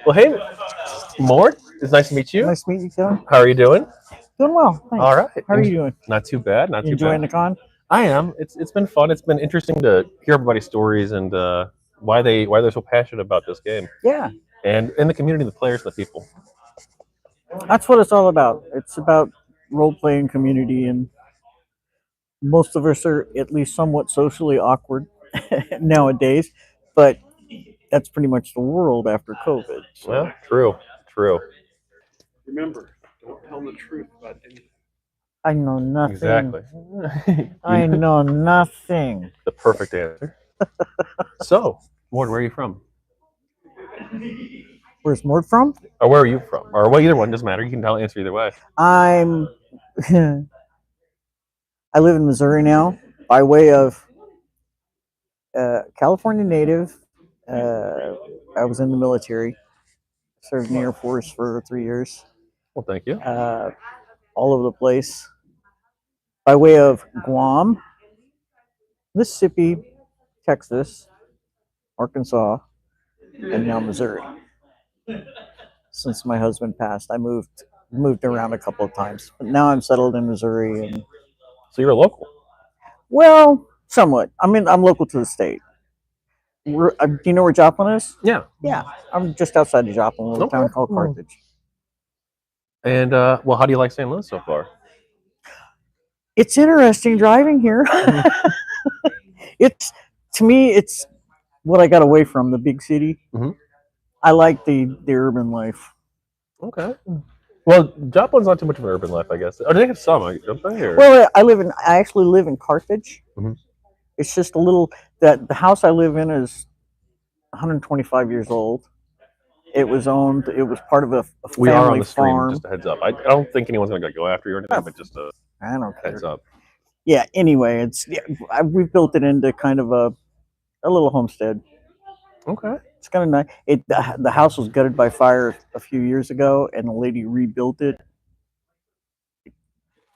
Well, hey, Morde, it's nice to meet you. Nice to meet you, Kevin. How are you doing? Doing well. Thanks. All right. How are you doing? Not too bad. Not You too enjoying bad. the con? I am. It's been fun. It's been interesting to hear everybody's stories and why they're so passionate about this game Yeah, and the community, the players, the people. that's what it's all about. It's about role playing community, and most of us are at least somewhat socially awkward nowadays. But that's pretty much the world after COVID. So. Well, true. Remember, don't tell the truth about anything. I know nothing. Exactly. I know nothing. The perfect answer. So, Morde, where are you from? Where's Morde from? Or where are you from? Or well, either one doesn't matter. You can answer either way. I'm. I live in Missouri now, by way of California native. I was in the military, served in the Air Force for 3 years, Well, thank you. all over the place. By way of Guam, Mississippi, Texas, Arkansas, and now Missouri. Since my husband passed, I moved around a couple of times, but now I'm settled in Missouri. And So you're a local. well, somewhat. I mean, I'm local to the state. Do you know where Joplin is? Yeah. Yeah, I'm just outside of Joplin, a little town called Carthage. And well, how do you like St. Louis so far? It's interesting driving here. To me, it's what I got away from the big city. Mhm. I like the urban life. Okay. Well, Joplin's not too much of an urban life, I guess. Or do they have some? Don't they? Or... Well, I actually live in Carthage. Mhm. It's just a little that the house I live in is 125 years old. It was part of a family We are on the stream, farm. just a heads up. I don't think anyone's going to go after you or anything, but just a I don't care. heads up. Yeah. Anyway, we built it into kind of a little homestead. Okay. It's kind of nice. The house was gutted by fire a few years ago, and the lady rebuilt it.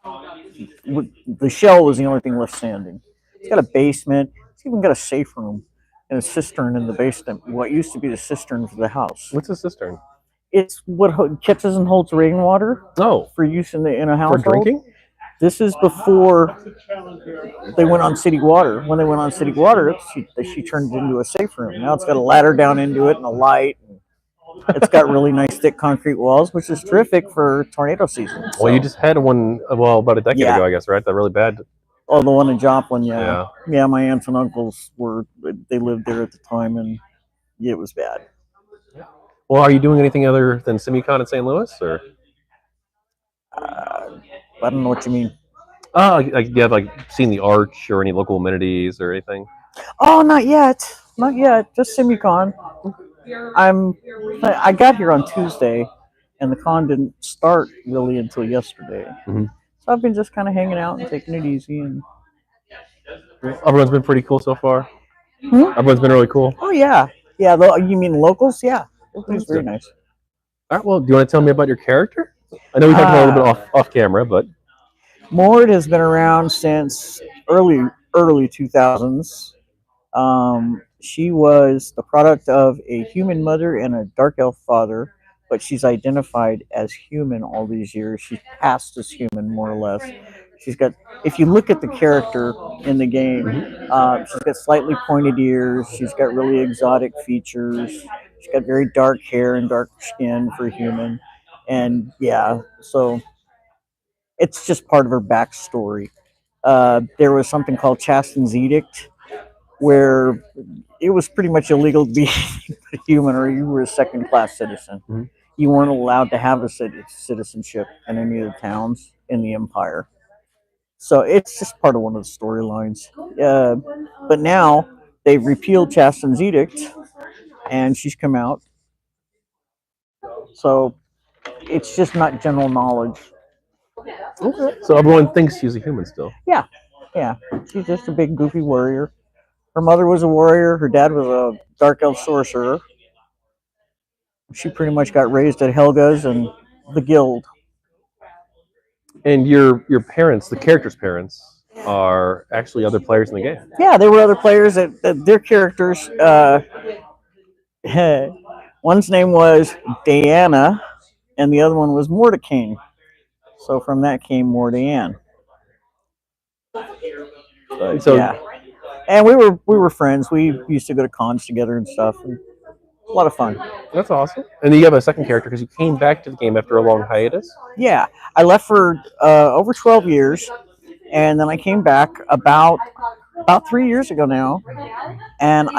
The shell was the only thing left standing. It's got a basement. It's even got a safe room and a cistern in the basement. What used to be the cistern for the house. What's a cistern? It's what catches and holds rainwater. Oh, for use in a household. for drinking. This is before they went on city water. When they went on city water, she turned it into a safe room. Now it's got a ladder down into it and a light. It's got really nice thick concrete walls, which is terrific for tornado season. Well, you just had one, about a decade ago, I guess, right? That really bad. Oh, the one in Joplin, yeah. My aunts and uncles they lived there at the time, and it was bad. Well, are you doing anything other than SimuCon in St. Louis, or? I don't know what you mean. Like you have seen the Arch or any local amenities or anything? Oh, not yet. Just SimuCon. I got here on Tuesday, and the con didn't start really until yesterday. Mm-hmm. So I've been just kind of hanging out and taking it easy. And everyone's been pretty cool so far. Everyone's been really cool. Oh yeah. You mean locals? Yeah, it's very nice. All right. Well, do you want to tell me about your character? I know we talked about a little bit off camera, but Morde has been around since early 2000s. She was the product of a human mother and a dark elf father, but she's identified as human all these years. She's passed as human, more or less. If you look at the character in the game, she's got slightly pointed ears. She's got really exotic features. She's got very dark hair and dark skin for a human. And so it's just part of her backstory. There was something called Chaston's Edict, where it was pretty much illegal to be a human, or you were a second-class citizen. Mm-hmm. You weren't allowed to have a citizenship in any of the towns in the Empire. So it's just part of one of the storylines. But now they've repealed Chaston's Edict, and she's come out. So it's just not general knowledge. Okay. So everyone thinks she's a human still. Yeah. She's just a big goofy warrior. Her mother was a warrior. Her dad was a dark elf sorcerer. She pretty much got raised at Helga's and the guild. And your parents, the characters' parents, are actually other players in the game. Yeah, there were other players that their characters. One's name was Diana, and the other one was Mourdeyan. So from that came Mourdeyan. But So yeah, and we were friends. We used to go to cons together and stuff. And a lot of fun. that's awesome. And then you have a second character because you came back to the game after a long hiatus. Yeah, I left for over 12 years, and then I came back about 3 years ago now, and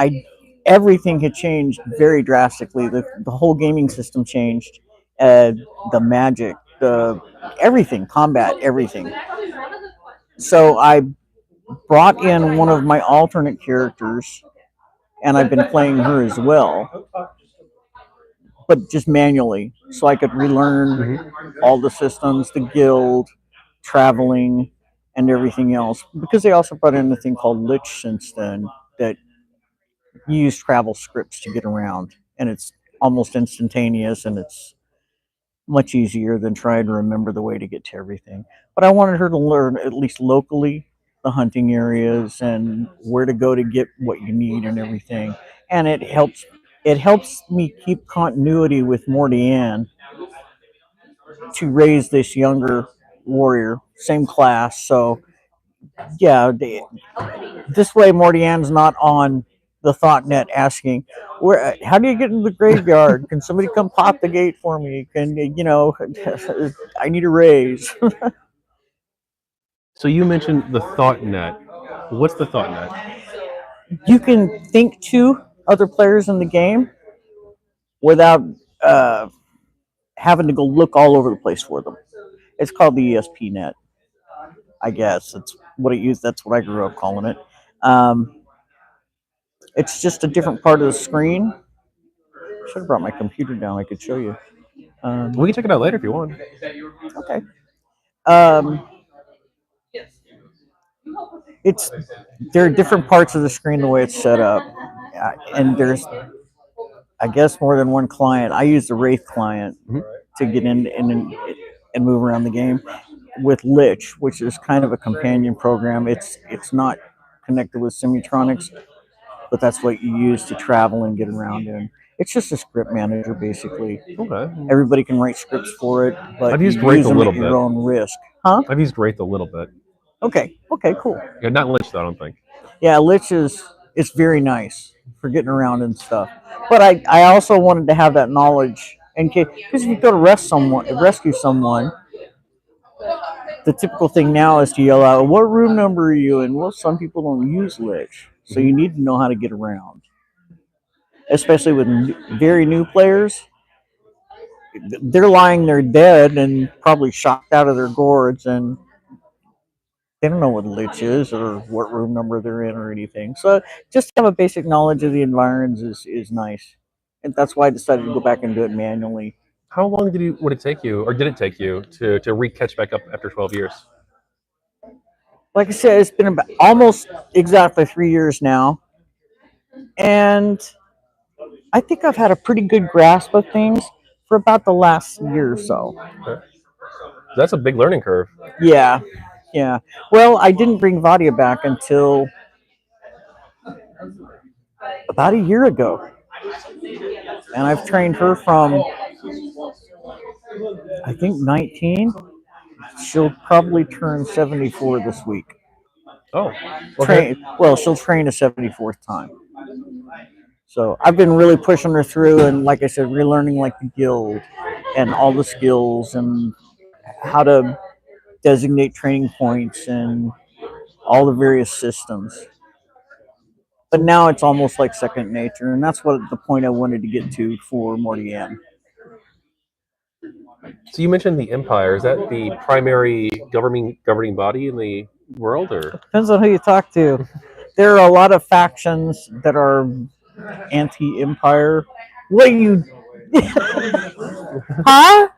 everything had changed very drastically. The whole gaming system changed, the magic, the everything, combat, everything. So I brought in one of my alternate characters, and I've been playing her as well, but just manually, so I could relearn all the systems, the guild, traveling, and everything else. Because they also brought in a thing called Lich since then that you use travel scripts to get around, and it's almost instantaneous, and it's much easier than trying to remember the way to get to everything. But I wanted her to learn at least locally the hunting areas and where to go to get what you need and everything. And it helps me keep continuity with Mourdeyan to raise this younger warrior, same class. So yeah, this way Mourdeyan's not on the Thoughtnet asking, "Where? How do you get into the graveyard? Can somebody come pop the gate for me? Can I need a raise?" So you mentioned the Thoughtnet. What's the Thoughtnet? You can think to other players in the game without having to go look all over the place for them. It's called the ESPnet. I guess that's what it used. That's what I grew up calling it. Um, it's just a different part of the screen. Should have brought my computer down. I could show you. We can check it out later if you want. Okay. Um, it's there are different parts of the screen the way it's set up, and there's I guess more than one client. I use the Wraith client to get in and move around the game with Lich, which is kind of a companion program. It's not connected with Simutronics, but that's what you use to travel and get around in. It's just a script manager, basically. Okay. Everybody can write scripts for it, but I've you used Wraith use a them little at your bit. own risk. Huh? I've used Wraith a little bit. Okay, cool. Yeah, not Lich though, I don't think. Yeah, Lich it's very nice for getting around and stuff. But I also wanted to have that knowledge in case, because if you go to rescue someone, the typical thing now is to yell out, "What room number are you in?" Well, some people don't use Lich, so you need to know how to get around, especially with very new players. They're lying there dead and probably shocked out of their gourds, and they don't know what Lich is or what room number they're in or anything. So just to have a basic knowledge of the environs is nice, and that's why I decided to go back and do it manually. How long would it take you, or did it take you to re-catch back up after 12 years? Like I said, it's been about almost exactly 3 years now, and I think I've had a pretty good grasp of things for about the last year or so. Okay. That's a big learning curve. Yeah. Well, I didn't bring Vadia back until about a year ago, and I've trained her from I think 19. She'll probably turn 74 this week. Oh, okay. She'll train a 74th time. So I've been really pushing her through, and like I said, relearning like the guild and all the skills and how to designate training points and all the various systems. But now it's almost like second nature, and that's what the point I wanted to get to for Mourdeyan. So you mentioned the Empire. Is that the primary governing body in the world, or Depends on who you talk to. There are a lot of factions that are anti-empire. What are you? Huh?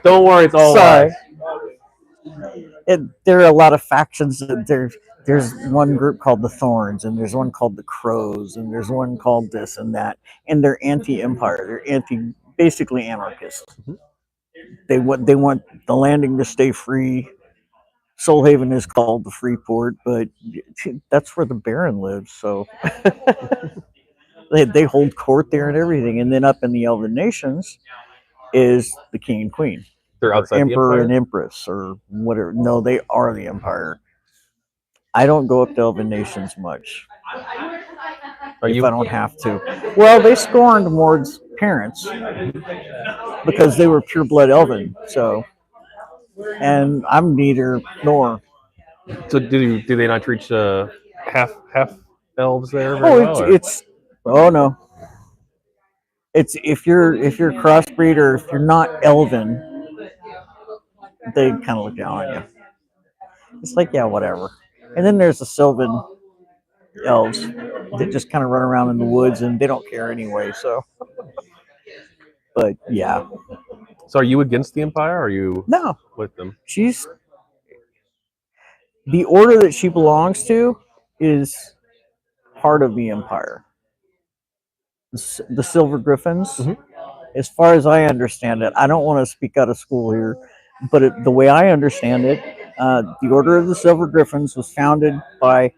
don't worry, it's all Sorry. lies. There are a lot of factions. There's one group called the Thorns, and there's one called the Crows, and there's one called this and that, and they're anti-empire. They're basically anarchists. They want the landing to stay free. Soulhaven is called the Freeport, but that's where the Baron lives. So They hold court there and everything. And then up in the Elven nations is the king and queen. They're outside Emperor the and empire. empress or whatever. No, they are the empire. I don't go up to Elven nations much Are if you? I don't have to. Well, they scorned Morde's parents because they were pure blood Elven. So, and I'm neither nor. So do they not treat half elves there very Oh, well? Or? it's oh no. It's if you're crossbreed or if you're not Elven, they kind of look down on you. It's like, yeah, whatever. And then there's the Sylvan elves that just kind of run around in the woods and they don't care anyway. So, but yeah, So are you against the empire? Or are you no, with them? she's the order that she belongs to is part of the empire. The Silver Gryphons, Mhm. as far as I understand it, I don't want to speak out of school here, but the way I understand it, the Order of the Silver Gryphons was founded by,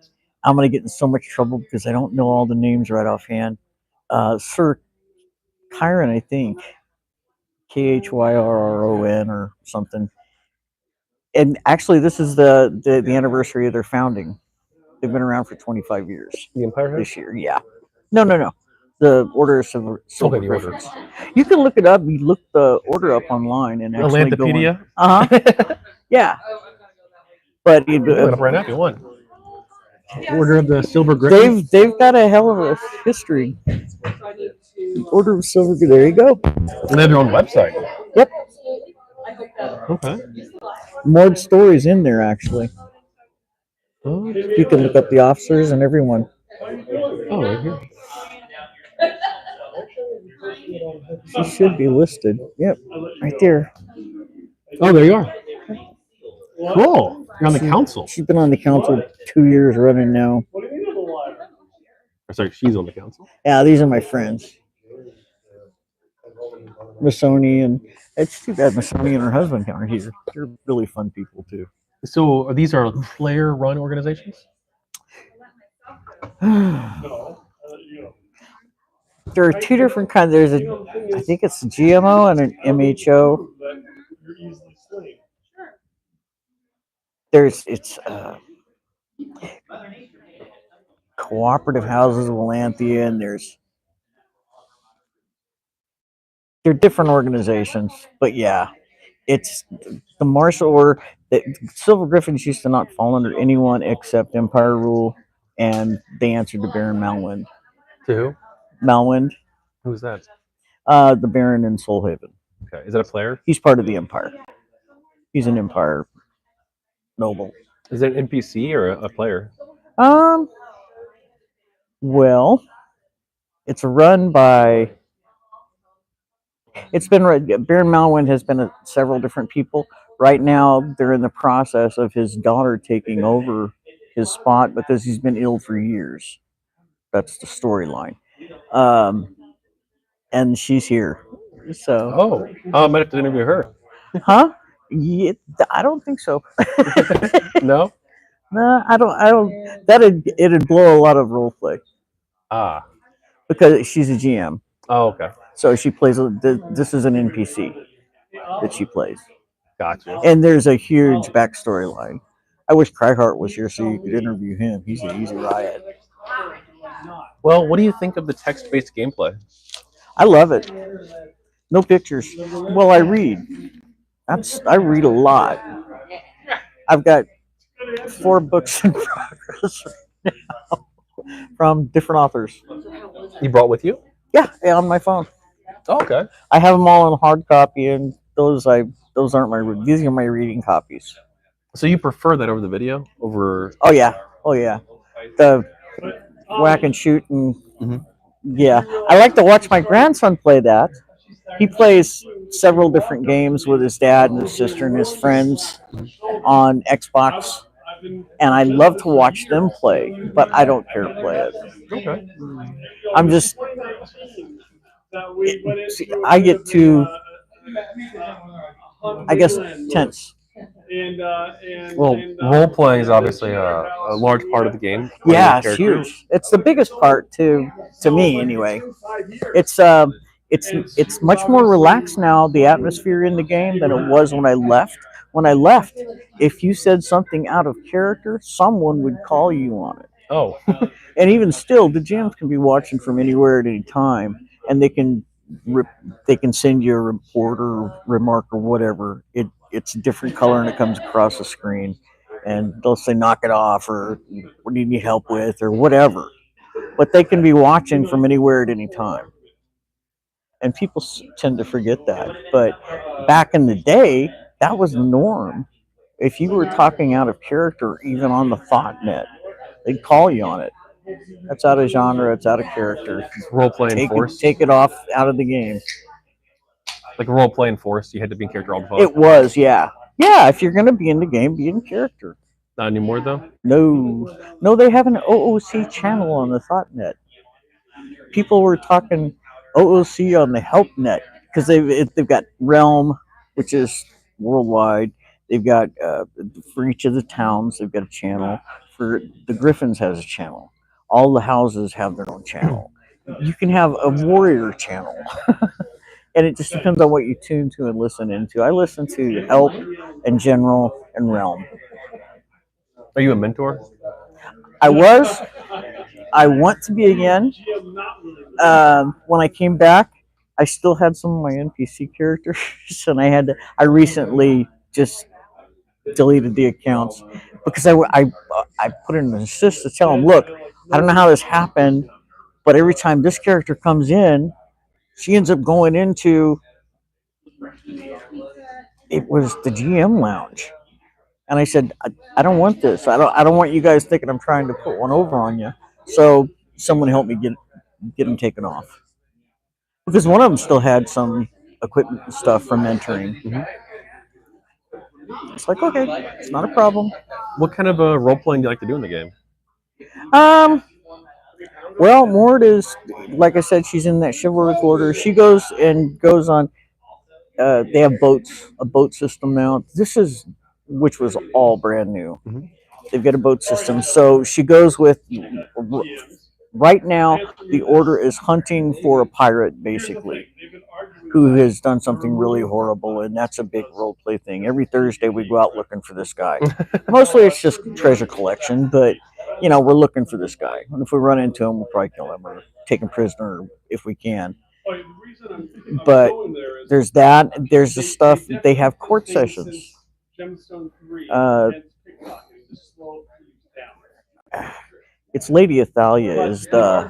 I'm going to get in so much trouble because I don't know all the names right offhand, Sir Chiron, I think, Khyrron or something. And actually, this is the anniversary of their founding. They've been around for 25 years The empire has? this year. Yeah. No. The Order of Silver Okay, the order. Griffins. You can look it up. You look the order up online and actually go in. Elanthia? Uh-huh. Yeah. But You went up right now if you won. Order of the Silver Gryphon. they've got a hell of a history. Order of Silver. There you go. And they have their own website. Yep. Okay. Morde stories in there actually. Oh, You can look up the officers and everyone. right here. She should be listed. Yep. Right there. Oh, there you are. Cool. You're on the council. She's been on the council 2 years running now. Sorry, she's on the council. Yeah, these are my friends. Missoni, and it's too bad Missoni and her husband aren't here. They're really fun people too. So these are player-run organizations? There are two different kinds. I think it's a GMO and an MHO. It's cooperative houses of Elanthia, and they're different organizations. But yeah, it's the martial order. The Silver Gryphons used to not fall under anyone except Empire rule, and they answered to Baron Malwind. To who? Malwind, Who's that? the Baron in Soulhaven. Okay. Is that a player? He's part of the Empire. He's an Empire noble. Is it an NPC or a player? Well, it's run by. It's been Baron Malwind has been several different people. Right now, they're in the process of his daughter taking over his spot because he's been ill for years. That's the storyline, and she's here. So, I might have to interview her. huh? Yeah, I don't think so. No. No, I don't. It'd blow a lot of role play Ah. because she's a GM. Oh, okay. So she plays. This is an NPC that she plays, Gotcha. and there's a huge backstory line. I wish Craighart was here so you could interview him. He's a riot. Well, what do you think of the text-based gameplay? I love it. No pictures. Well, I read. I read a lot. I've got 4 books in progress right now from different authors. You brought with you? Yeah, on my phone. Oh, okay. I have them all in hard copy, and those aren't my. These are my reading copies. So you prefer that over the video? Over? Oh yeah. The whack and shoot and yeah. I like to watch my grandson play that. He plays several different games with his dad and his sister and his friends on Xbox, and I love to watch them play, but I don't care to play it. Okay. I'm just. I get too, I guess, tense Well, role playing is obviously a large part of the game. Playing Yeah, it's characters. huge. It's the biggest part to me anyway. It's it's much more relaxed now, the atmosphere in the game, than it was when I left. When I left, if you said something out of character, someone would call you on it. Oh, And even still, the GMs can be watching from anywhere at any time, and they can send you a report or remark or whatever. It's a different color and it comes across the screen, and they'll say knock it off or what do you need help with or whatever. But they can be watching from anywhere at any time, and people tend to forget that. But back in the day, that was the norm. If you were talking out of character, even on the Thoughtnet, they'd call you on it. That's out of genre. It's out of character. role playing force. Take it off out of the game. Like role playing force, you had to be in character all the time. It was, yeah, yeah. If you're gonna be in the game, be in character. Not anymore though. No, they have an OOC channel on the Thoughtnet. People were talking OOC on the HelpNet because they've got Realm, which is worldwide. They've got for each of the towns, they've got a channel. For the Griffins has a channel. All the houses have their own channel. You can have a warrior channel. And it just depends on what you tune to and listen into. I listen to Help and General and Realm. Are you a mentor? I was. I want to be again. When I came back, I still had some of my NPC characters, and I recently just deleted the accounts because I put in an assist to tell them, look, I don't know how this happened, but every time this character comes in, she ends up going into it was the GM lounge, and I said, I don't want this. I don't want you guys thinking I'm trying to put one over on you. So someone help me get them taken off because one of them still had some equipment and stuff from entering. It's like, okay, it's not a problem. What kind of role playing do you like to do in the game? Well, Morde is, like I said, she's in that chivalric order. She goes on. They have boats, a boat system now. Which was all brand new. Mhm. They've got a boat system. So she goes with, right now, the order is hunting for a pirate, basically, who has done something really horrible, and that's a big role play thing. Every Thursday we go out looking for this guy. Mostly it's just treasure collection, but we're looking for this guy. And if we run into him, we'll probably kill him or take him prisoner if we can. But there's that. There's the stuff. They have court sessions. It's Lady Elanthia is the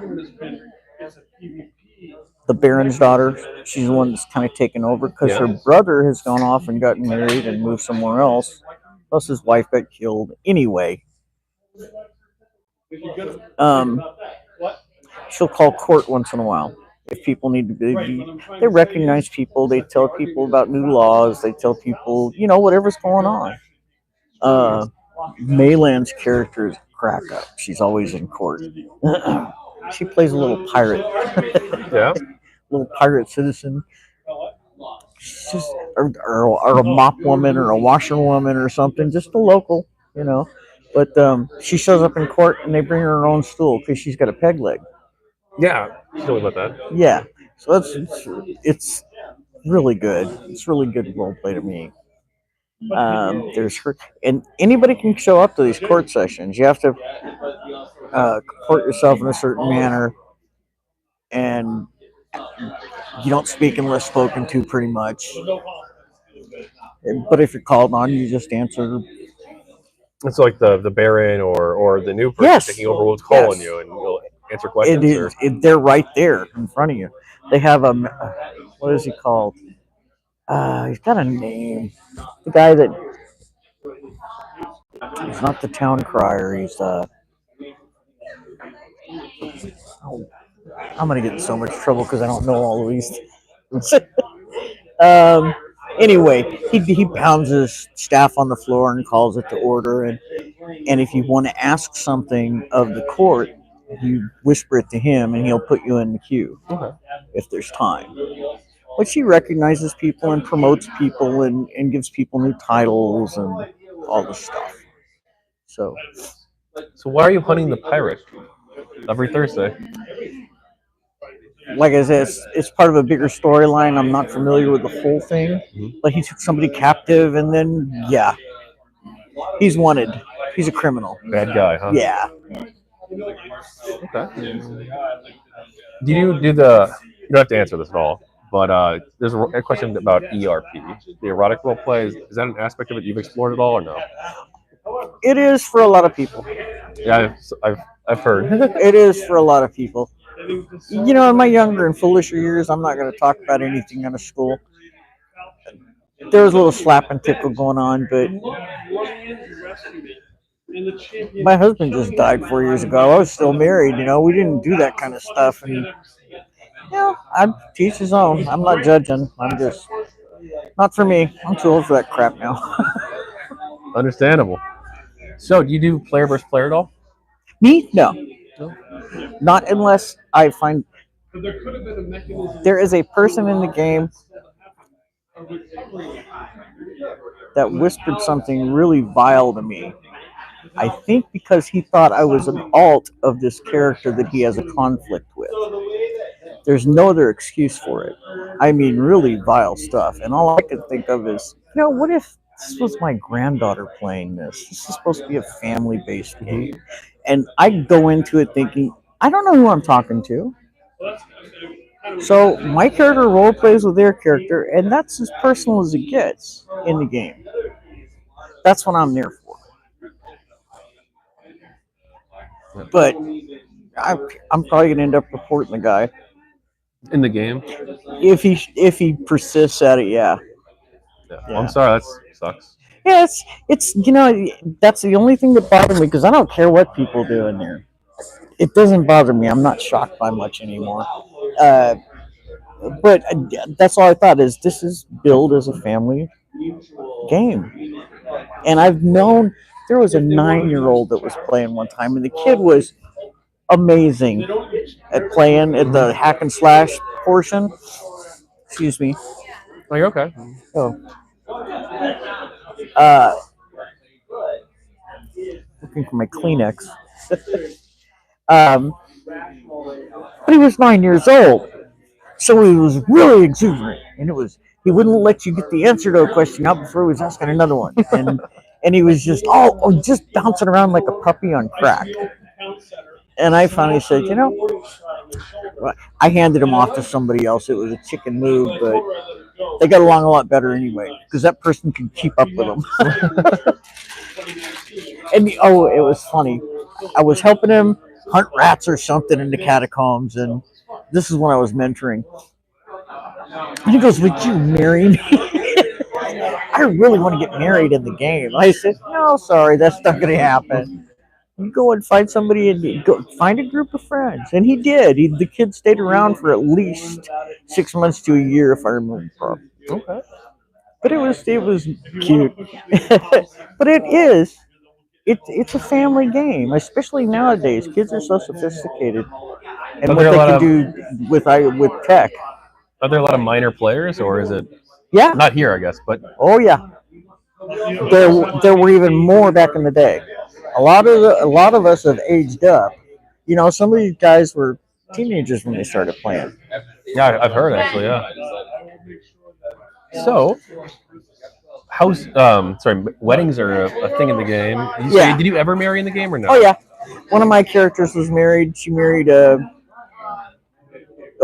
Baron's daughter. She's the one that's kind of taken over because her brother has gone off and gotten married and moved somewhere else. Plus, his wife got killed. Anyway, she'll call court once in a while if people need to be. They recognize people. They tell people about new laws. They tell people, whatever's going on. Mayland's character is crack up. She's always in court. She plays a little pirate. Yeah. Little pirate citizen. She's just, or a mop woman or a washerwoman or something. Just a local, But she shows up in court and they bring her own stool because she's got a peg leg. Yeah, tell me about that. Yeah, so it's really good. It's really good role play to me. There's her, and anybody can show up to these court sessions. You have to comport yourself in a certain manner, and you don't speak unless spoken to, pretty much. But if you're called on, you just answer. It's like the Baron or the new person taking over who's calling you, and you'll answer questions. They're right there in front of you. They have what is he called? He's got a name. The guy that he's not the town crier. He's I'm gonna get in so much trouble because I don't know all of these. Anyway, he pounds his staff on the floor and calls it to order, and if you want to ask something of the court, you whisper it to him, and he'll put you in the queue if there's time. but she recognizes people and promotes people and gives people new titles and all this stuff. So why are you hunting the pirate every Thursday? like I said, it's part of a bigger storyline. I'm not familiar with the whole thing, but he took somebody captive, and then he's wanted. He's a criminal. Bad guy, huh? Yeah. Okay. Do you do the? You don't have to answer this at all. But there's a question about ERP, the erotic role play. Is that an aspect of it you've explored at all, or no? It is for a lot of people. Yeah, I've heard. It is for a lot of people. You know, in my younger and foolisher years, I'm not going to talk about anything out of school. There was a little slap and tickle going on, but my husband just died 4 years ago. I was still married. You know, we didn't do that kind of stuff, and I teach his own. I'm not judging. I'm just not for me. I'm too old for that crap now. Understandable. So, do you do player versus player at all? Me? No. Not unless I find there is a person in the game that whispered something really vile to me. I think because he thought I was an alt of this character that he has a conflict with. There's no other excuse for it. I mean, really vile stuff. And all I can think of is, what if this was my granddaughter playing this? This is supposed to be a family-based game. And I go into it thinking, I don't know who I'm talking to. So my character role plays with their character, and that's as personal as it gets in the game. That's what I'm there for. But I'm probably gonna end up reporting the guy in the game if he persists at it. Yeah. Well, I'm sorry, that sucks. Yeah, it's that's the only thing that bothers me, because I don't care what people do in there. It doesn't bother me. I'm not shocked by much anymore. But that's all I thought is this is billed as a family game. And I've known there was a 9-year-old that was playing one time, and the kid was amazing at playing at the hack and slash portion. Excuse me. Oh, you're okay. Oh. Looking for my Kleenex. But he was 9 years old, so he was really exuberant, and he wouldn't let you get the answer to a question out before he was asking another one, and he was just just bouncing around like a puppy on crack. And I finally said, I handed him off to somebody else. It was a chicken move, but they got along a lot better anyway, because that person could keep up with him. And it was funny. I was helping him hunt rats or something in the catacombs, and this is when I was mentoring. And he goes, "Would you marry me?" I really want to get married in the game. I said, "No, sorry, that's not going to happen. You go and find somebody and go find a group of friends." And he did. The kid stayed around for at least 6 months to a year, if I remember properly. Okay. But it was cute. But it's a family game, especially nowadays. Kids are so sophisticated, and what they can do with tech. Are there a lot of minor players, or is it? Yeah. Not here, I guess, but. Oh yeah. There were even more back in the day. A lot of us have aged up. Some of these guys were teenagers when they started playing. Yeah, I've heard actually. Yeah. So, weddings are a thing in the game. Did you ever marry in the game or no? Oh yeah, one of my characters was married. She married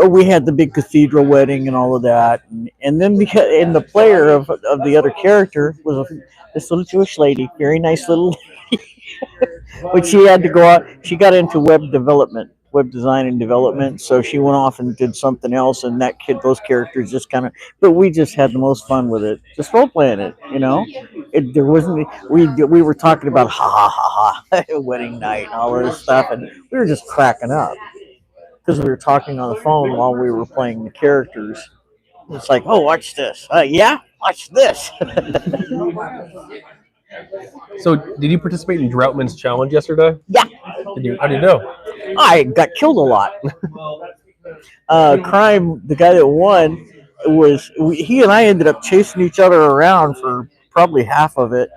we had the big cathedral wedding and all of that, and then the player of the other character was this little Jewish lady, very nice little lady. But she had to go out. She got into web design and development, so she went off and did something else, and those characters just kind of, but we just had the most fun with it, just role playing it. There wasn't, we were talking about ha wedding night and all this stuff, and we were just cracking up because we were talking on the phone while we were playing the characters. It's like, oh, watch this. Watch this. So, did you participate in Droughtman's challenge yesterday? Yeah. How did you do? I got killed a lot. Crime, the guy that won, he and I ended up chasing each other around for probably half of it.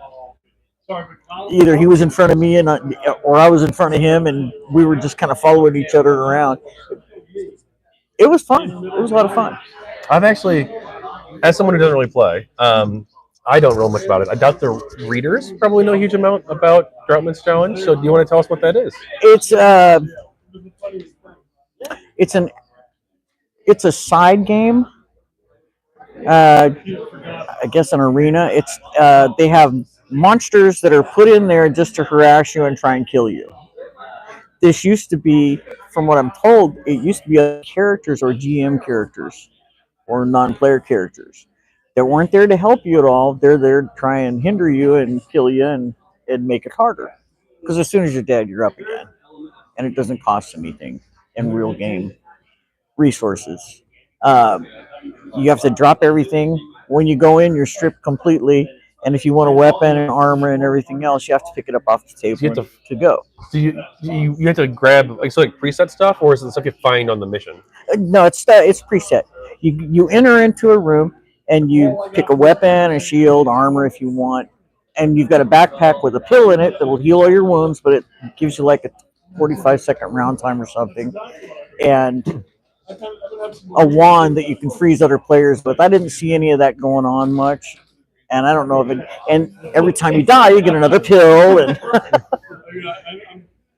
Either he was in front of me or I was in front of him, and we were just kind of following each other around. It was fun. It was a lot of fun. I've actually, as someone who doesn't really play, I don't know much about it. I doubt the readers probably know a huge amount about Droughtman's challenge. So, do you want to tell us what that is? It's a side game. I guess an arena. They have monsters that are put in there just to harass you and try and kill you. This used to be, from what I'm told, it used to be other characters or GM characters or non-player characters that weren't there to help you at all. They're there to try and hinder you and kill you and make it harder. Because as soon as you're dead, you're up again. And it doesn't cost anything in real game resources. You have to drop everything. When you go in, you're stripped completely. And if you want a weapon and armor and everything else, you have to pick it up off the table to go. Do you have to grab like preset stuff, or is it stuff you find on the mission? No, it's preset. You enter into a room and you pick a weapon, a shield, armor if you want, and you've got a backpack with a pill in it that will heal all your wounds, but it gives you like a 45-second round time or something, and a wand that you can freeze other players with. I didn't see any of that going on much, and I don't know if it. And every time you die, you get another pill, and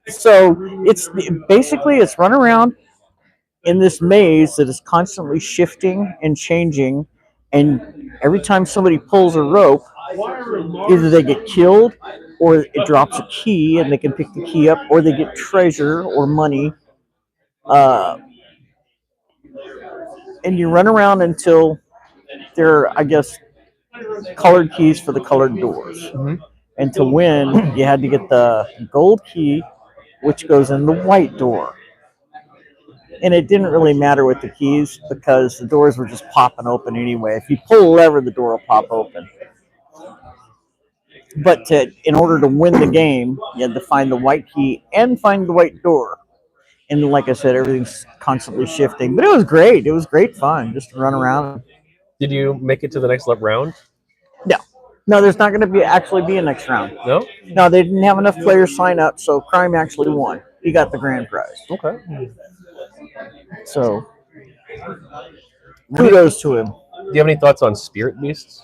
so it's run around in this maze that is constantly shifting and changing, and every time somebody pulls a rope, either they get killed or it drops a key and they can pick the key up, or they get treasure or money. And you run around until there are, I guess, colored keys for the colored doors. Mm-hmm. And to win, you had to get the gold key, which goes in the white door. And it didn't really matter with the keys because the doors were just popping open anyway. If you pull a lever, the door will pop open. But in order to win the game, you had to find the white key and find the white door. And like I said, everything's constantly shifting. But it was great. It was great fun just to run around. Did you make it to the next round? No, there's not going to actually be a next round. No, they didn't have enough players sign up, so Crime actually won. He got the grand prize. Okay. So, kudos to him. Do you have any thoughts on spirit beasts?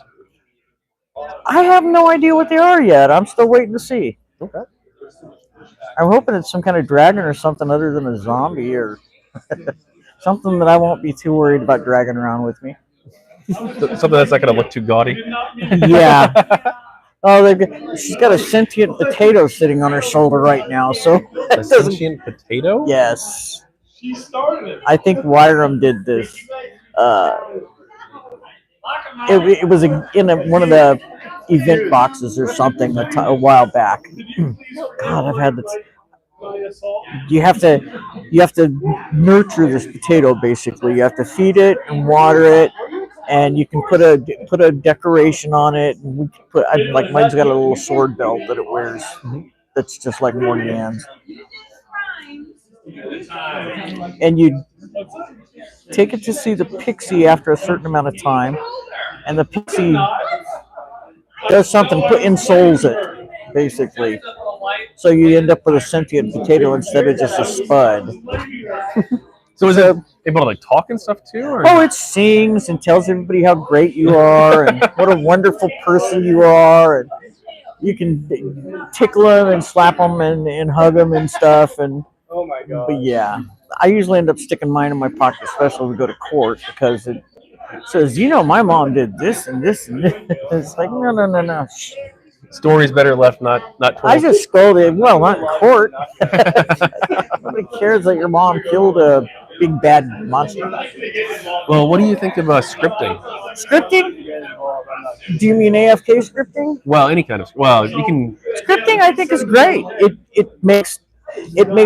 I have no idea what they are yet. I'm still waiting to see. Okay. I'm hoping it's some kind of dragon or something other than a zombie or something that I won't be too worried about dragging around with me. Something that's not going to look too gaudy. Yeah. Oh, she's got a sentient potato sitting on her shoulder right now. So a sentient potato? Yes. I think Wyram did this. It was in one of the event boxes or something a while back. God, I've had this. You have to nurture this potato. Basically, you have to feed it and water it, and you can put a decoration on it. And we can put like mine's got a little sword belt that it wears. That's just like Mourdeyan's. And you take it to see the pixie after a certain amount of time, and the pixie does something, insouls it, basically. So you end up with a sentient potato instead of just a spud. So is it able to like talk and stuff too? Or? Oh, it sings and tells everybody how great you are and what a wonderful person you are, and you can tickle them and slap them and hug them and stuff. And oh my god! But yeah, I usually end up sticking mine in my pocket, especially when we go to court, because it says, my mom did this and this and this. It's like, no. Stories better left not told. I just scolded. Well, not in court. Nobody cares that your mom killed a big bad monster. Well, what do you think of scripting? Scripting? Do you mean AFK scripting? Well, any kind of. Well, you can. Scripting, I think, is great. It makes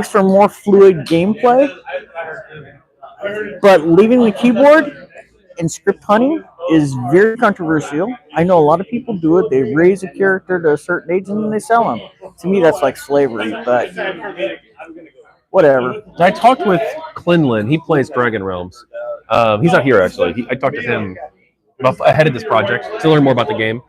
for more fluid gameplay. But leaving the keyboard in script hunting is very controversial. I know a lot of people do it. They raise a character to a certain age and then they sell them. To me, that's like slavery, but whatever. I talked with Clinlin. He plays Dragon Realms, He's not here actually. I talked to him ahead of this project to learn more about the game.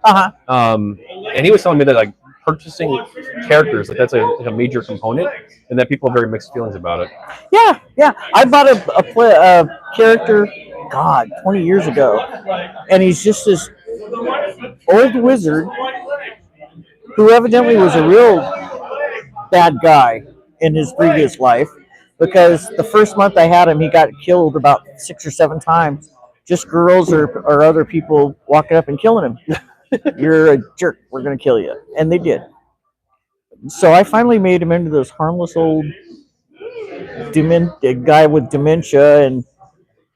And he was telling me that like purchasing characters, like that's like a major component, and that people have very mixed feelings about it. Yeah. I bought a character, God, 20 years ago, and he's just this old wizard who evidently was a real bad guy in his previous life, because the first month I had him, he got killed about 6 or 7 times. Just girls or other people walking up and killing him. You're a jerk. We're going to kill you. And they did. So I finally made him into this harmless old guy with dementia, and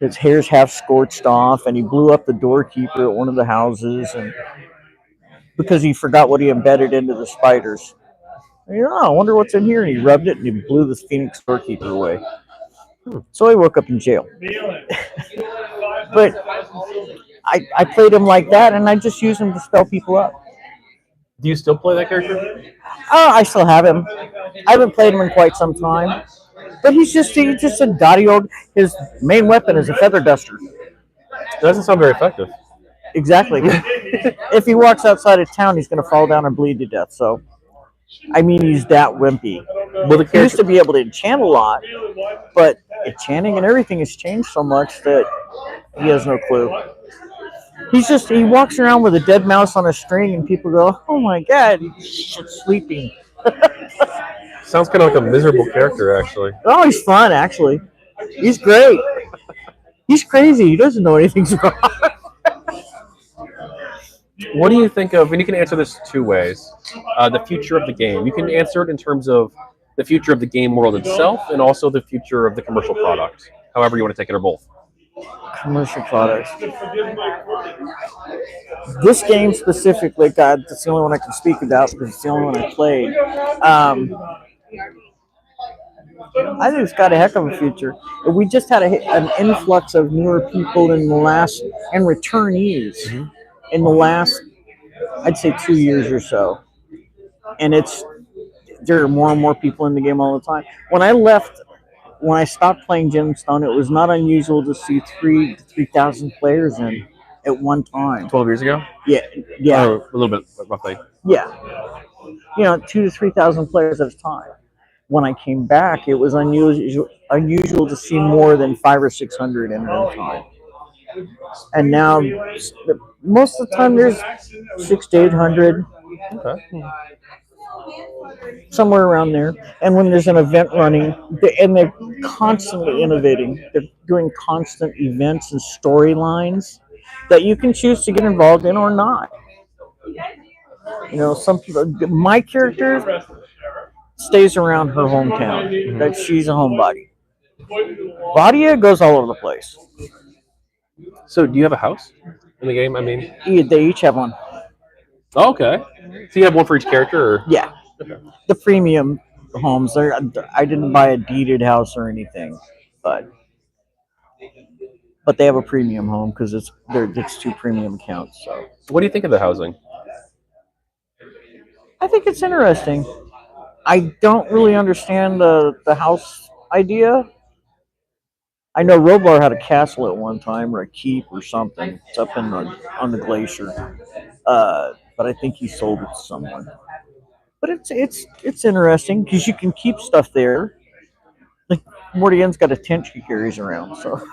his hair's half scorched off, and he blew up the doorkeeper at one of the houses, and because he forgot what he embedded into the spiders. And, I wonder what's in here. And he rubbed it, and he blew the Phoenix doorkeeper away. So he woke up in jail. But I played him like that, and I just use him to spell people up. Do you still play that character? Oh, I still have him. I haven't played him in quite some time. But he's just a dotty old. His main weapon is a feather duster. That doesn't sound very effective. Exactly. If he walks outside of town, he's going to fall down and bleed to death. So, I mean, he's that wimpy. Well, he used to be able to enchant a lot, but enchanting and everything has changed so much that he has no clue. He walks around with a dead mouse on a string, and people go, "Oh my God, he's sleeping." Sounds kind of like a miserable character, actually. Oh, he's fun, actually. He's great. He's crazy. He doesn't know anything's wrong. What do you think of, and you can answer this 2 ways, the future of the game? You can answer it in terms of the future of the game world itself and also the future of the commercial product, however you want to take it, or both. Commercial products. This game specifically, God, that's the only one I can speak about because it's the only one I played. I think it's got a heck of a future. We just had an influx of newer people and returnees in the last, I'd say, 2 years or so. And there are more and more people in the game all the time. When I stopped playing GemStone, it was not unusual to see 3,000 players in at one time. 12 years ago? Yeah. Or a little bit, roughly. Yeah. 2,000 to 3,000 players at a time. When I came back, it was unusual to see more than 500 or 600 in at a time. And now, most of the time, there's 600 to 800. Okay. Somewhere around there. And when there's an event running, they're constantly innovating. They're doing constant events and storylines that you can choose to get involved in or not. Some people, my character stays around her hometown. That she's a homebody. Vadia goes all over the place. So, do you have a house in the game? I mean, they each have one. Oh, okay. So you have one for each character? Or? Yeah. Okay. The premium homes. I didn't buy a deeded house or anything, but they have a premium home because it's 2 premium accounts. So, what do you think of the housing? I think it's interesting. I don't really understand the house idea. I know Roblar had a castle at one time, or a keep or something. It's up on the glacier. But I think he sold it to someone. But it's interesting because you can keep stuff there. Like Mourdeyan's got a tent she carries around, so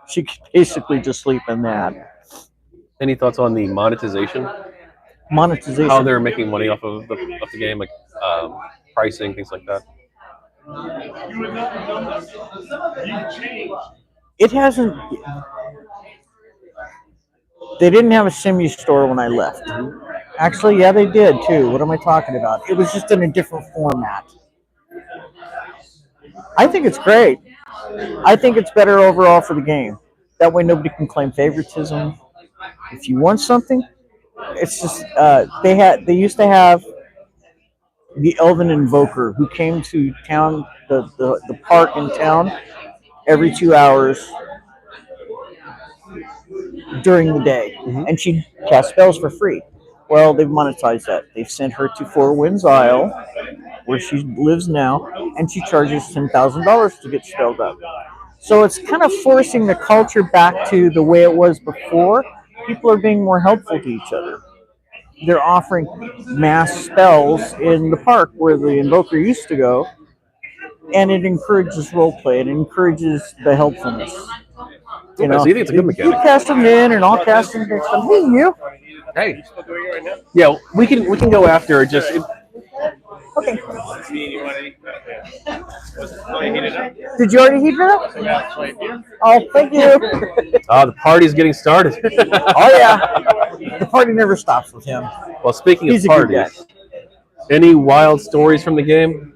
she can basically just sleep in that. Any thoughts on the monetization? Monetization. How they're making money off of the game, like pricing, things like that. It hasn't. They didn't have a Simu store when I left. Actually, yeah, they did too. What am I talking about? It was just in a different format. I think it's great. I think it's better overall for the game. That way nobody can claim favoritism. If you want something, it's just they used to have the Elven Invoker who came to town, the park in town, every 2 hours during the day, and she'd cast spells for free. Well, they've monetized that. They've sent her to Four Winds Isle, where she lives now, and she charges $10,000 to get spelled up. So it's kind of forcing the culture back to the way it was before. People are being more helpful to each other. They're offering mass spells in the park where the invoker used to go, and it encourages roleplay. It encourages the helpfulness. You know, so you think it's a good mechanic? You cast them in, and I'll cast them next time. Hey, you. Hey. Yeah, we can go after it. Just Okay. Did you already heat it up? Oh, thank you. the party's getting started. Oh yeah, the party never stops with him. Well, speaking He's of a good parties, any wild stories from the game?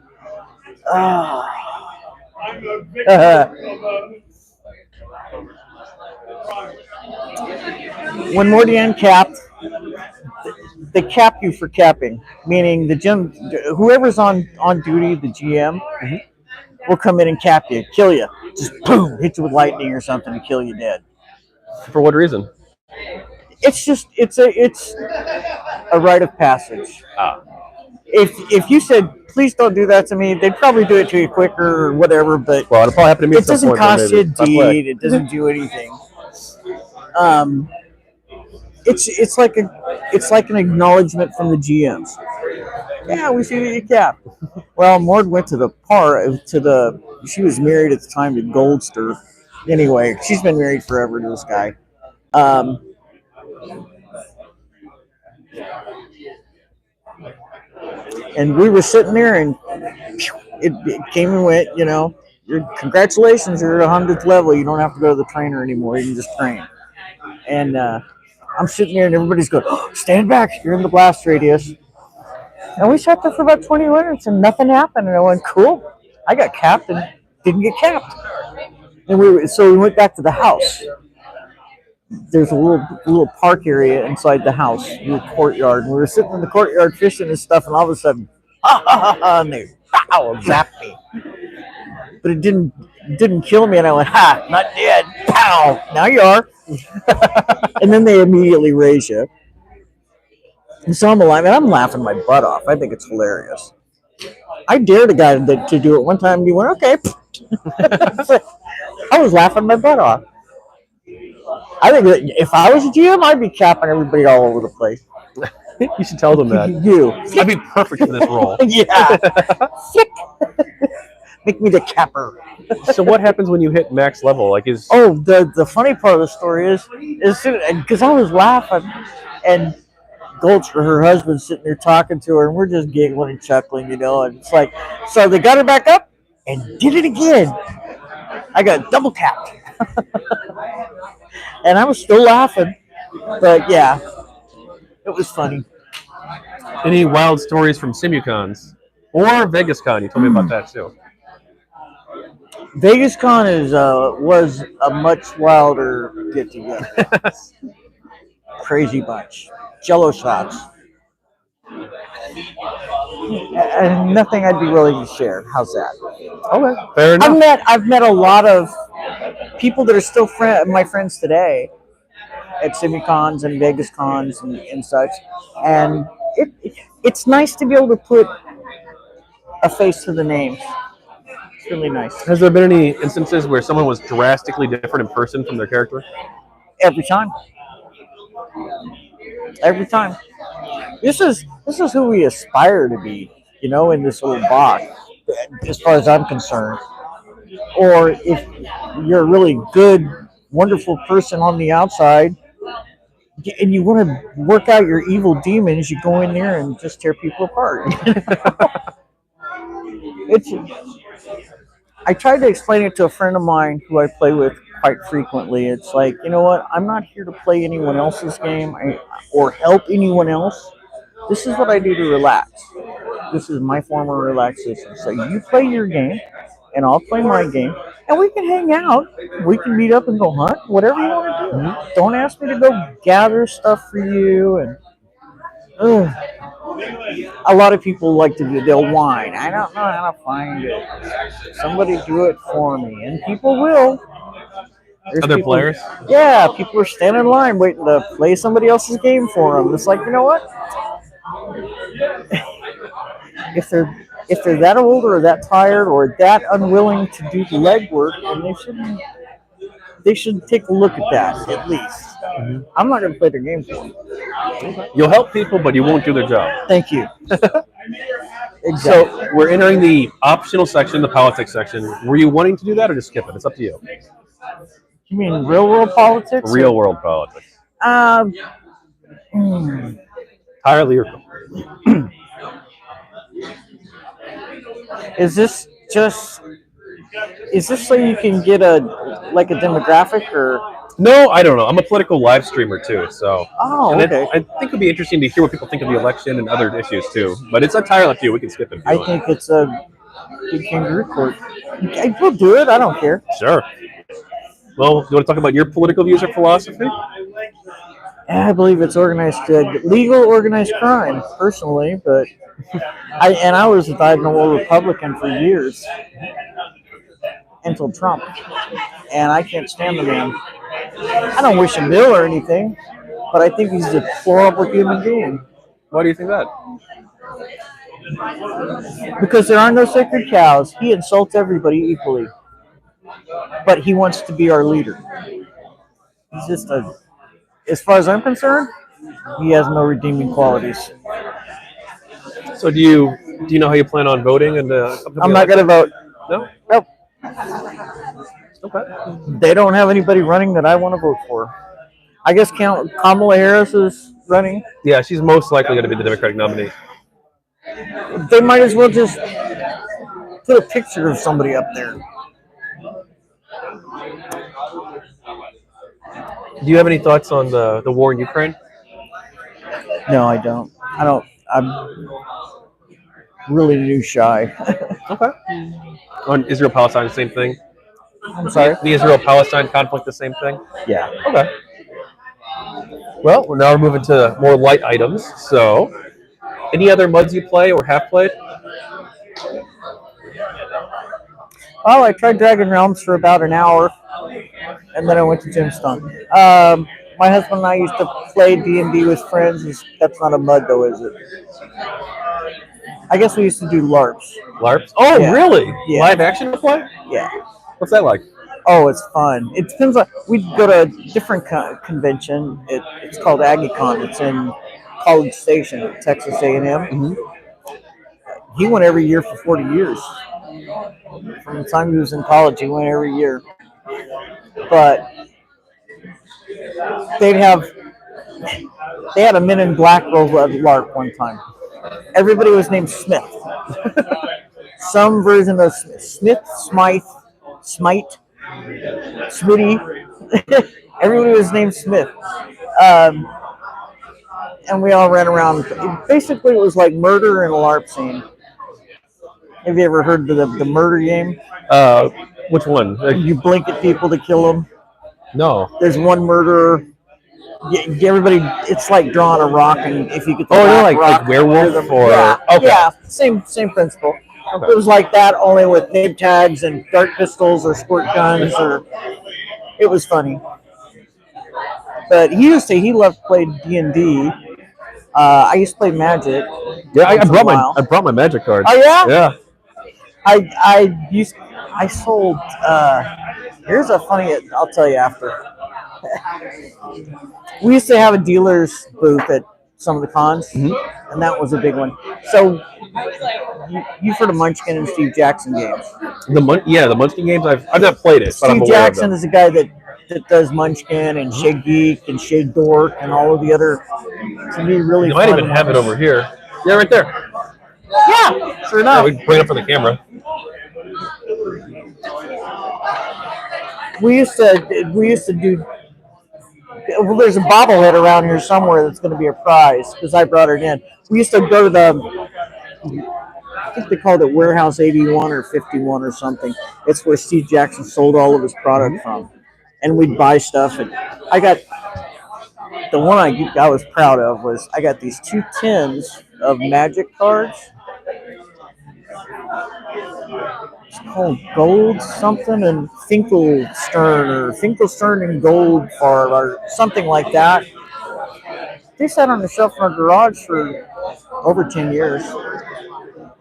When Mourdeyan capped, they cap you for capping, meaning whoever's on duty, the GM, will come in and cap you, kill you, just boom, hit you with lightning or something to kill you dead. For what reason? It's a rite of passage. If you said, please don't do that to me, they'd probably do it to you quicker or whatever, but well, it'll probably happen to me. It doesn't cost you a deed. It doesn't do anything. It's like an acknowledgement from the GMs. Yeah, we see that you capped. Well, Morde went to she was married at the time to Goldster. Anyway, she's been married forever to this guy. And we were sitting there, and it came and went. You know, congratulations, you're at 100th level. You don't have to go to the trainer anymore. You can just train. And I'm sitting there, and everybody's going, oh, stand back. You're in the blast radius. And we sat there for about 20 minutes, and nothing happened. And I went, cool. I got capped and didn't get capped. And so we went back to the house. There's a little park area inside the house, a little courtyard. And we were sitting in the courtyard fishing and stuff, and all of a sudden, and they zapped me. But it didn't kill me, and I went, ha, not dead. Pow, now you are. And then they immediately raise you. And so I'm alive, and I'm laughing my butt off. I think it's hilarious. I dared a guy to do it one time, and he went, okay. I was laughing my butt off. I think that if I was a GM, I'd be capping everybody all over the place. You should tell them that. I'd be perfect for this role. Yeah. Make me the capper. So what happens when you hit max level? The funny part of the story is because I was laughing, and Goldster, her husband's sitting there talking to her, and we're just giggling and chuckling, and it's like, so they got her back up and did it again. I got double capped. And I was still laughing, but yeah, it was funny. Any wild stories from SimuCons or VegasCon? You told me about that too. VegasCon was a much wilder get together. Crazy bunch, Jello shots, and nothing I'd be willing to share. How's that? Okay, fair enough. I've met a lot of people that are still my friends today at SimuCons and VegasCons and such, and it's nice to be able to put a face to the names. It's really nice. Has there been any instances where someone was drastically different in person from their character? Every time. Every time. This is who we aspire to be, in this little box, as far as I'm concerned. Or if you're a really good, wonderful person on the outside, and you want to work out your evil demons, you go in there and just tear people apart. I tried to explain it to a friend of mine who I play with quite frequently. It's like, you know what? I'm not here to play anyone else's game or help anyone else. This is what I do to relax. This is my form of relaxation. So you play your game, and I'll play my game, and we can hang out. We can meet up and go hunt, whatever you want to do. Mm-hmm. Don't ask me to go gather stuff for you. And a lot of people they'll whine. I don't know how to find it. Somebody do it for me, and people will. There's other players? Yeah, people are standing in line waiting to play somebody else's game for them. It's like, you know what? If if they're that old or that tired or that unwilling to do the legwork, then they should take a look at that at least. Mhm. I'm not going to play their game for them. You'll help people, but you won't do their job. Thank you. Exactly. So we're entering the optional section, the politics section. Were you wanting to do that or just skip it? It's up to you. You mean real world politics? Real world politics. Entirely your call. Is this so you can get a demographic or? No, I don't know. I'm a political live streamer too, so. Oh, and okay. I think it'd be interesting to hear what people think of the election and other issues too. But it's entirely up to you. We can skip it. If you I want. think it's a big kangaroo court. We'll do it. I don't care. Sure. Well, you want to talk about your political views or philosophy? I believe it's legal organized crime, personally, but I was a dyed-in-the-wool Republican for years until Trump, and I can't stand the man. I don't wish him ill or anything, but I think he's a deplorable human being. Why do you think that? Because there are no sacred cows. He insults everybody equally, but he wants to be our leader. He's just as far as I'm concerned, he has no redeeming qualities. So do you know how you plan on voting? And I'm not going to vote. No. Nope. Okay. They don't have anybody running that I want to vote for. I guess Kamala Harris is running. Yeah, she's most likely going to be the Democratic nominee. They might as well just put a picture of somebody up there. Do you have any thoughts on the war in Ukraine? No, I don't. I'm really news shy. Okay. On Israel-Palestine, the same thing? I'm sorry? The Israel-Palestine conflict, the same thing? Yeah. Okay. Well, now we're moving to more light items. So, any other MUDs you play or have played? Well, I tried Dragon Realms for about an hour, and then I went to GemStone. My husband and I used to play D&D with friends. That's not a MUD, though, is it? I guess we used to do LARPs. LARPs? Oh, Yeah. really? Yeah. Live action play? Yeah. What's that like? Oh, it's fun. It depends on. We'd go to a different convention. It's called AggieCon. It's in College Station, Texas A&M. Mm-hmm. He went every year for 40 years. From the time he was in college, he went every year. But they had a Men in Black LARP one time. Everybody was named Smith. Some version of Smith, Smythe, Smite, Smitty. Everybody was named Smith. And we all ran around. Basically, it was like murder in a LARP scene. Have you ever heard of the murder game? Which one? You blink at people to kill them. No. There's one murderer. Everybody, it's like drawing a rock, and if you get the like werewolf or yeah, same principle. Okay. It was like that, only with name tags and dart pistols or squirt guns, or it was funny. But he loved to play D&D. I used to play Magic. Yeah, I brought my Magic card. Oh yeah. Yeah. I sold. Here's a funny. I'll tell you after. We used to have a dealer's booth at some of the cons, and that was a big one. So you've heard of Munchkin and Steve Jackson games. The Munchkin games. I've not played it, but I'm Steve aware Jackson of them. is a guy that does Munchkin and Shade Geek and Shade Dork and all of the other. To me, really. You might even have it over here. Yeah, right there. Yeah, sure enough. Yeah, we can bring it up for the camera. We used to do. Well, there's a bobblehead around here somewhere that's going to be a prize because I brought it in. We used to go to I think they called it Warehouse 81 or 51 or something. It's where Steve Jackson sold all of his product from. And we'd buy stuff. And I got, the one I was proud of was I got these 2 tins of Magic cards. It's called Gold something and Finkelstern and Gold Farm or something like that. They sat on the shelf in our garage for over 10 years.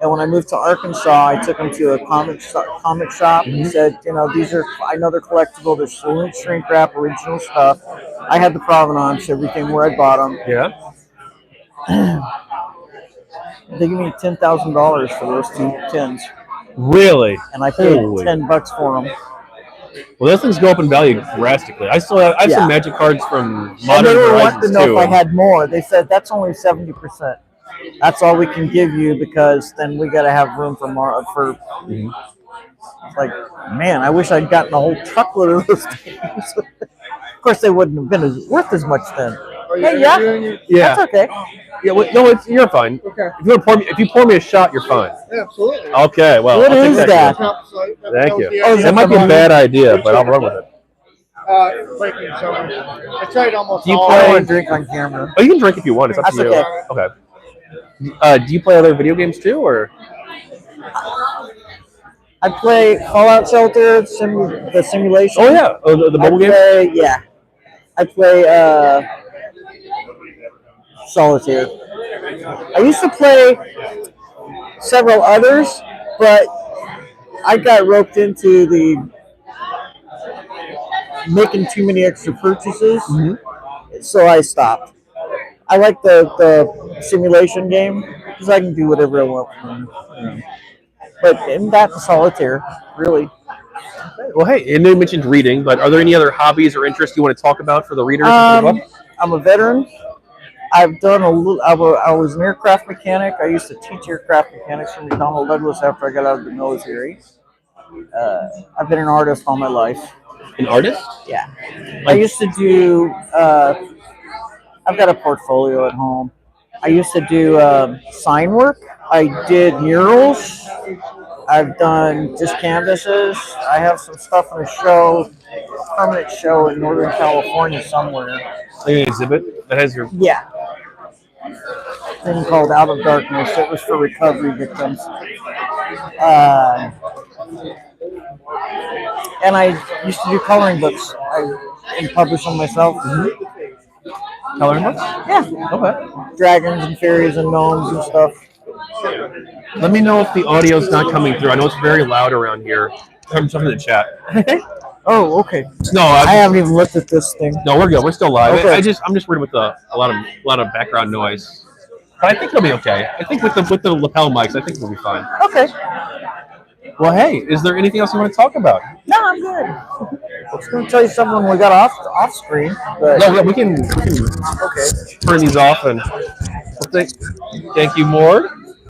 And when I moved to Arkansas, I took them to a comic shop and said, you know, these are, I know they're collectible. They're shrink wrap, original stuff. I had the provenance, everything where I bought them. Yeah. They gave me $10,000 for those 2 tins. Really? And I paid Holy. $10 for them. Well, those things go up in value drastically. I have some Magic cards from And Modern they were Horizons wanting to know too. if I had more. They said that's only 70%. That's all we can give you because then we got to have room for more. Like, man, I wish I'd gotten a whole truckload of those things. Of course, they wouldn't have been worth as much then. Hey, Yeah. That's okay. Yeah. Well, no, you're fine. Okay. If you pour me a shot, you're fine. Yeah, absolutely. Okay. Well, What I'll is take that? Thank you. Oh, is That might be a bad idea, but I'll run with it. Breaking summer. I tried almost Do you all. I don't play? want to drink on camera. Oh, you can drink if you want. It's up That's to you. okay. Okay. Do you play other video games too, or? I play Fallout Shelter, the simulation. Oh yeah, the mobile game. I play Solitaire. I used to play several others, but I got roped into the making too many extra purchases, so I stopped. I like the simulation game because I can do whatever I want. But in that Solitaire, really. Well, hey, and you mentioned reading, but are there any other hobbies or interests you want to talk about for the readers? I'm a veteran. I've done a little. I was an aircraft mechanic. I used to teach aircraft mechanics for McDonnell Douglas after I got out of the military. I've been an artist all my life. An artist? Yeah. I used to do. I've got a portfolio at home. I used to do sign work. I did murals. I've done just canvases. I have some stuff in a show, permanent show in Northern California somewhere. Like an exhibit that has your. Yeah. Thing called Out of Darkness. It was for recovery victims. And I used to do coloring books. And publish them myself. Coloring books? Yeah. Okay. Dragons and fairies and gnomes and stuff. Let me know if the audio's not coming through. I know it's very loud around here. I'm talking in the chat. Oh, okay. No, I haven't even looked at this thing. No, we're good. We're still live. Okay. I'm just worried with a lot of background noise. But I think it'll be okay. I think with the lapel mics, I think we'll be fine. Okay. Well, hey, is there anything else you want to talk about? No, I'm good. I was going to tell you something when we got off screen. But No, we can okay. turn these off and thank you, Morde.